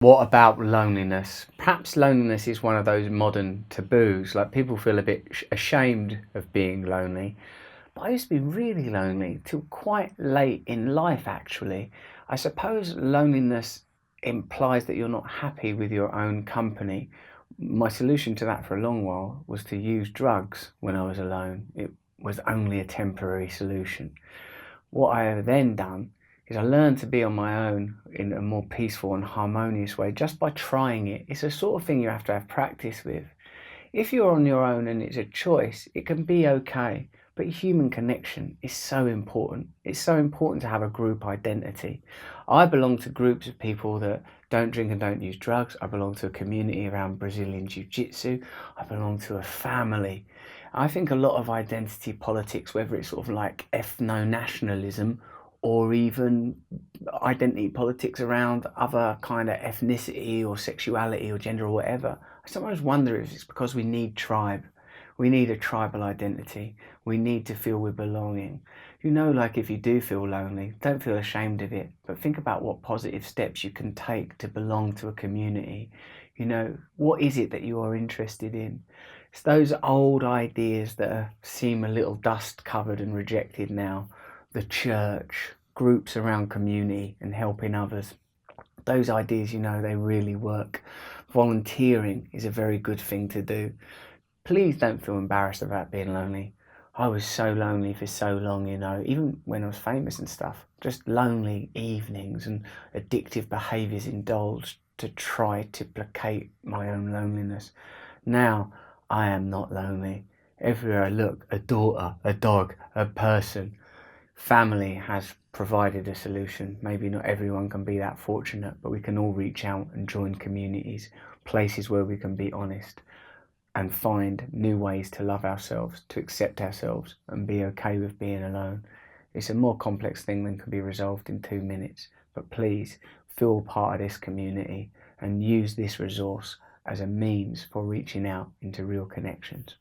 What about loneliness? Perhaps loneliness is one of those modern taboos. Like people feel a bit ashamed of being lonely. But I used to be really lonely till quite late in life, actually. I suppose loneliness implies that you're not happy with your own company. My solution to that for a long while was to use drugs when I was alone. It was only a temporary solution. What I have then done is I learned to be on my own in a more peaceful and harmonious way just by trying it. It's a sort of thing you have to have practice with. If you're on your own and it's a choice, it can be okay. But human connection is so important. It's so important to have a group identity. I belong to groups of people that don't drink and don't use drugs. I belong to a community around Brazilian Jiu Jitsu. I belong to a family. I think a lot of identity politics, whether it's sort of like ethno nationalism or even identity politics around other kind of ethnicity or sexuality or gender or whatever, I sometimes wonder if it's because we need tribe. We need a tribal identity. We need to feel we're belonging. Like if you do feel lonely, don't feel ashamed of it, but think about what positive steps you can take to belong to a community. What is it that you are interested in? It's those old ideas that seem a little dust covered and rejected now. The church, groups around community and helping others. Those ideas, they really work. Volunteering is a very good thing to do. Please don't feel embarrassed about being lonely. I was so lonely for so long, even when I was famous and stuff. Just lonely evenings and addictive behaviours indulged to try to placate my own loneliness. Now I am not lonely. Everywhere I look, a daughter, a dog, a person. Family has provided a solution. Maybe not everyone can be that fortunate, but we can all reach out and join communities, places where we can be honest and find new ways to love ourselves, to accept ourselves, and be okay with being alone. It's a more complex thing than can be resolved in 2 minutes, but please feel part of this community and use this resource as a means for reaching out into real connections.